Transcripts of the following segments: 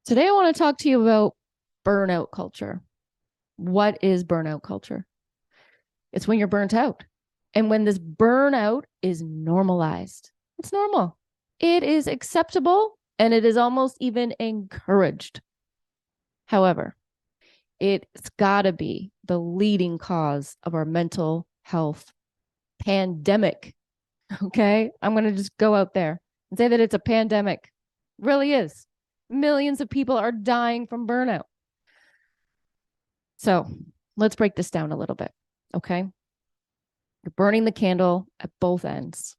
Today, I want to talk to you about burnout culture. What is burnout culture? It's when you're burnt out. And when this burnout is normalized, it's normal, it is acceptable, and it is almost even encouraged. However, it's got to be the leading cause of our mental health pandemic. Okay. I'm going to just go out there and say that it's a pandemic. It really is. Millions of people are dying from burnout. So let's break this down a little bit. Okay. You're burning the candle at both ends.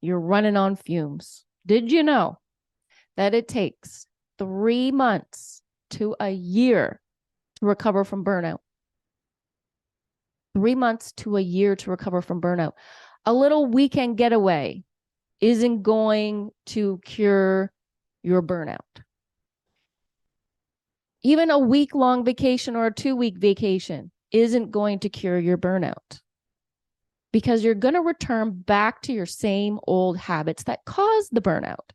You're running on fumes. Did you know that it takes 3 months to a year to recover from burnout? 3 months to a year to recover from burnout. A little weekend getaway isn't going to cure your burnout. Even a week-long vacation or a 2-week vacation isn't going to cure your burnout, because you're going to return back to your same old habits that caused the burnout.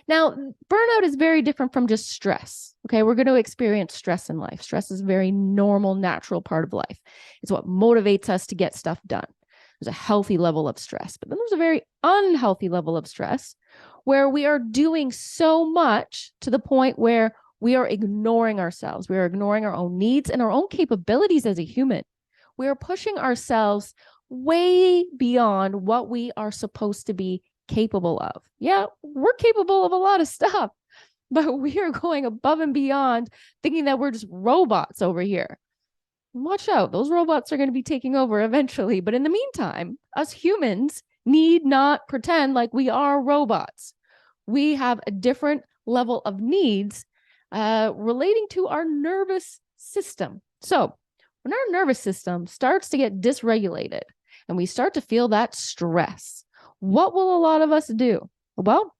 Now, burnout is very different from just stress. Okay. We're going to experience stress in life. Stress is a very normal, natural part of life. It's what motivates us to get stuff done. There's a healthy level of stress, but then there's a very unhealthy level of stress where we are doing so much to the point where we are ignoring ourselves. We are ignoring our own needs and our own capabilities as a human. We are pushing ourselves way beyond what we are supposed to be capable of. Yeah, we're capable of a lot of stuff, but we are going above and beyond, thinking that we're just robots over here. Watch out, those robots are going to be taking over eventually. But in the meantime, us humans need not pretend like we are robots. We have a different level of needs relating to our nervous system. So, when our nervous system starts to get dysregulated and we start to feel that stress, what will a lot of us do? Well,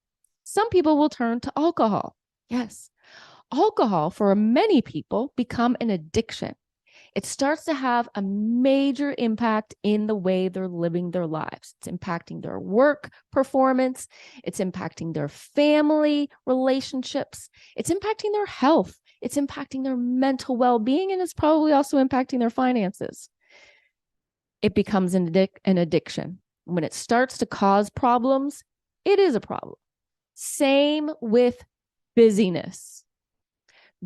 some people will turn to alcohol. Yes, alcohol for many people become an addiction. It starts to have a major impact in the way they're living their lives. It's impacting their work performance. It's impacting their family relationships. It's impacting their health. It's impacting their mental well-being, and it's probably also impacting their finances. It becomes an addiction. When it starts to cause problems, it is a problem. Same with busyness.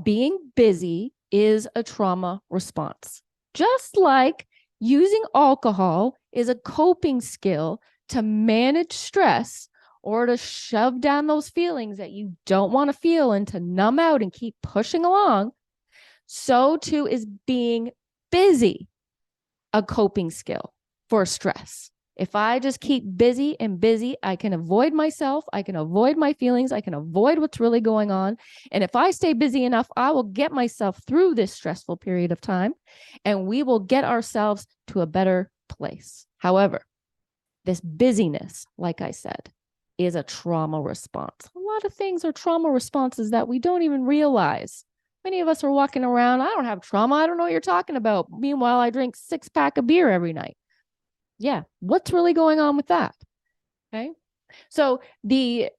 Being busy is a trauma response. Just like using alcohol is a coping skill to manage stress or to shove down those feelings that you don't want to feel and to numb out and keep pushing along, so too is being busy a coping skill for stress. If I just keep busy and busy, I can avoid myself, I can avoid my feelings, I can avoid what's really going on. And if I stay busy enough, I will get myself through this stressful period of time and we will get ourselves to a better place. However, this busyness, like I said, is a trauma response. A lot of things are trauma responses that we don't even realize. Many of us are walking around, I don't have trauma. I don't know what you're talking about. Meanwhile, I drink 6-pack of beer every night. Yeah. What's really going on with that? Okay. So the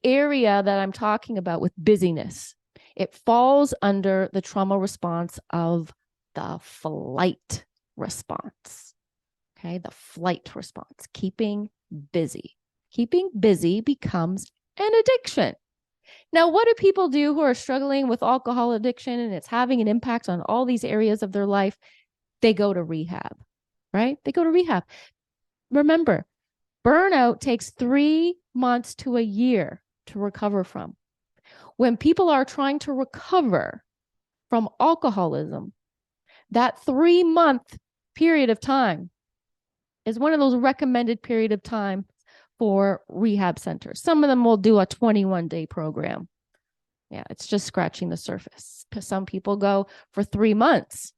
area that I'm talking about with busyness, it falls under the trauma response of the flight response. Okay. The flight response, keeping busy. Keeping busy becomes an addiction. Now, what do people do who are struggling with alcohol addiction and it's having an impact on all these areas of their life? They go to rehab, right? They go to rehab. Remember, burnout takes 3 months to a year to recover from. When people are trying to recover from alcoholism, that 3 month period of time is one of those recommended period of time for rehab centers. Some of them will do a 21-day program. Yeah, it's just scratching the surface. Some people go for 3 months.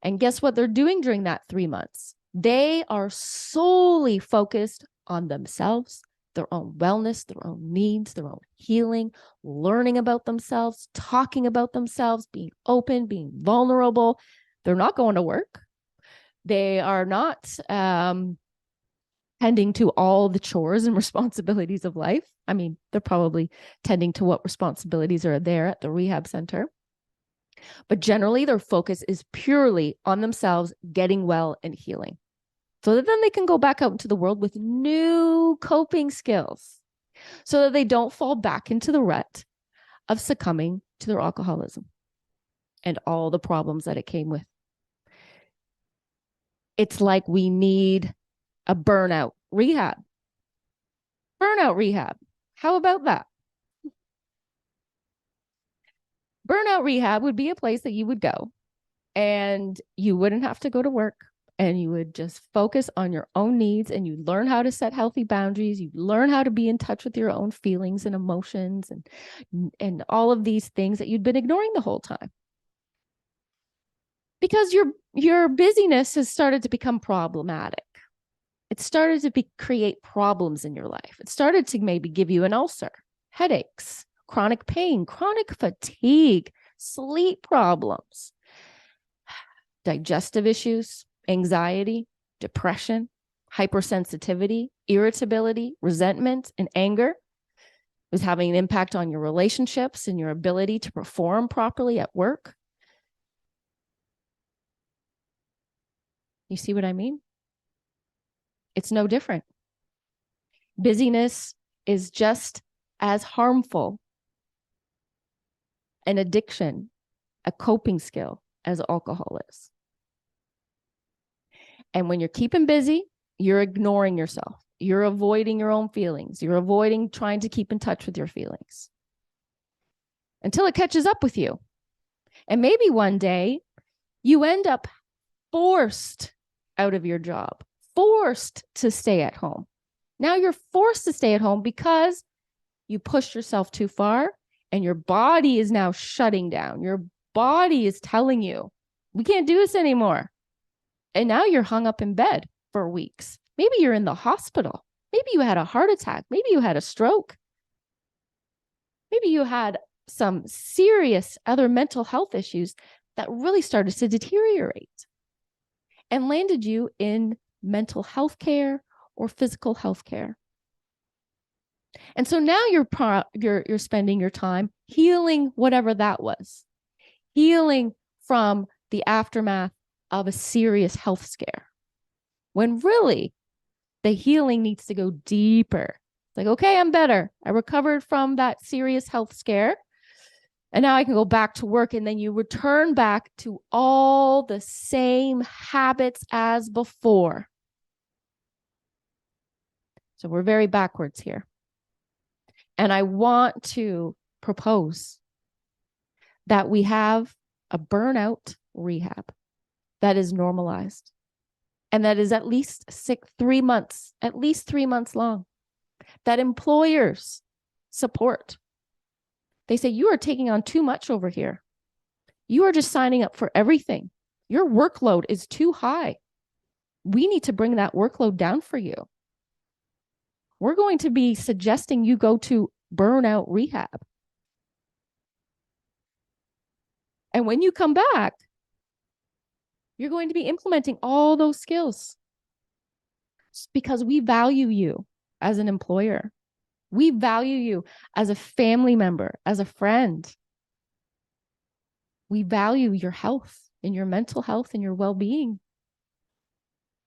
And guess what they're doing during that 3 months? They are solely focused on themselves, their own wellness, their own needs, their own healing, learning about themselves, talking about themselves, being open, being vulnerable. They're not going to work. They are not tending to all the chores and responsibilities of life. I mean, they're probably tending to what responsibilities are there at the rehab center. But generally, their focus is purely on themselves, getting well and healing. So that then they can go back out into the world with new coping skills so that they don't fall back into the rut of succumbing to their alcoholism and all the problems that it came with. It's like we need a burnout rehab. Burnout rehab. How about that? Burnout rehab would be a place that you would go and you wouldn't have to go to work and you would just focus on your own needs and you'd learn how to set healthy boundaries. You'd learn how to be in touch with your own feelings and emotions and all of these things that you'd been ignoring the whole time. Because your busyness has started to become problematic. It started to create problems in your life. It started to maybe give you an ulcer, headaches, chronic pain, chronic fatigue, sleep problems, digestive issues, anxiety, depression, hypersensitivity, irritability, resentment, and anger. It was having an impact on your relationships and your ability to perform properly at work. You see what I mean? It's no different. Busyness is just as harmful an addiction, a coping skill as alcohol is. And when you're keeping busy, you're ignoring yourself. You're avoiding your own feelings. You're avoiding trying to keep in touch with your feelings until it catches up with you. And maybe one day you end up forced out of your job, forced to stay at home. Now you're forced to stay at home because you pushed yourself too far and your body is now shutting down. Your body is telling you, we can't do this anymore. And now you're hung up in bed for weeks. Maybe you're in the hospital. Maybe you had a heart attack. Maybe you had a stroke. Maybe you had some serious other mental health issues that really started to deteriorate and landed you in mental health care or physical health care. And so now you're spending your time healing whatever that was, healing from the aftermath of a serious health scare, when really the healing needs to go deeper. It's like, okay, I'm better. I recovered from that serious health scare. And now I can go back to work. And then you return back to all the same habits as before. So we're very backwards here. And I want to propose that we have a burnout rehab that is normalized and that is at least 3 months, at least 3 months long, that employers support. They say, you are taking on too much over here. You are just signing up for everything. Your workload is too high. We need to bring that workload down for you. We're going to be suggesting you go to burnout rehab. And when you come back, you're going to be implementing all those skills because we value you as an employer. We value you as a family member, as a friend. We value your health and your mental health and your well-being.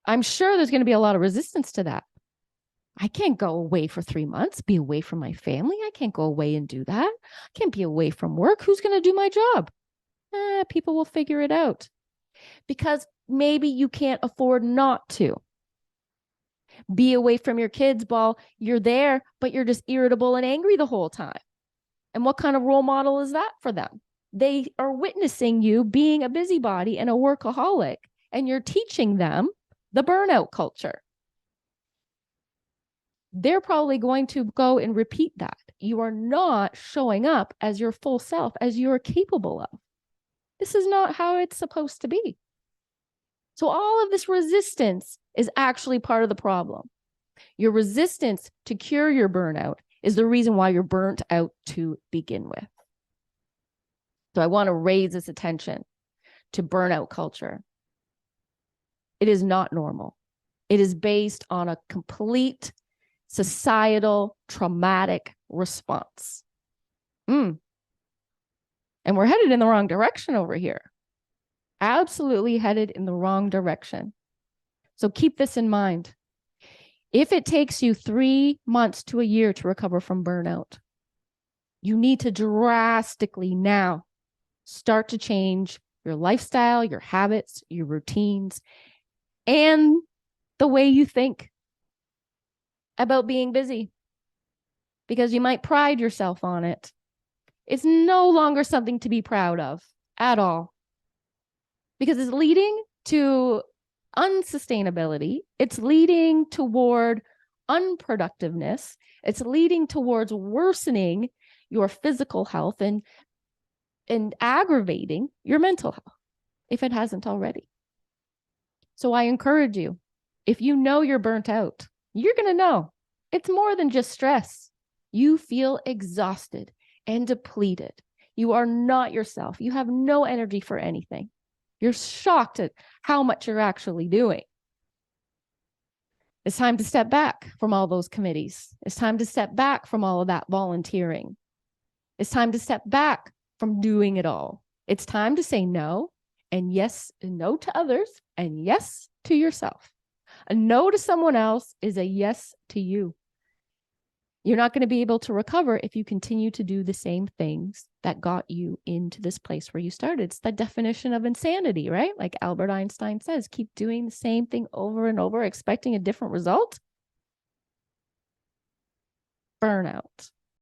I'm sure there's going to be a lot of resistance to that. I can't go away for 3 months, be away from my family. I can't go away and do that. I can't be away from work. Who's going to do my job? People will figure it out. Because maybe you can't afford not to. Be away from your kids while you're there, but you're just irritable and angry the whole time. And what kind of role model is that for them? They are witnessing you being a busybody and a workaholic, and you're teaching them the burnout culture. They're probably going to go and repeat that. You are not showing up as your full self, as you're capable of. This is not how it's supposed to be. So all of this resistance is actually part of the problem. Your resistance to cure your burnout is the reason why you're burnt out to begin with. So I want to raise this attention to burnout culture. It is not normal. It is based on a complete societal traumatic response. And we're headed in the wrong direction over here. Absolutely headed in the wrong direction. So keep this in mind. If it takes you 3 months to a year to recover from burnout, you need to drastically now start to change your lifestyle, your habits, your routines, and the way you think about being busy, because you might pride yourself on it. It's no longer something to be proud of at all, because it's leading to unsustainability. It's leading toward unproductiveness. It's leading towards worsening your physical health and aggravating your mental health if it hasn't already. So I encourage you, if you know you're burnt out, you're going to know it's more than just stress. You feel exhausted and depleted. You are not yourself. You have no energy for anything. You're shocked at how much you're actually doing. It's time to step back from all those committees. It's time to step back from all of that volunteering. It's time to step back from doing it all. It's time to say no, and yes, and no to others, and yes to yourself. A no to someone else is a yes to you. You're not going to be able to recover if you continue to do the same things that got you into this place where you started. It's the definition of insanity, right? Like Albert Einstein says, keep doing the same thing over and over, expecting a different result. Burnout.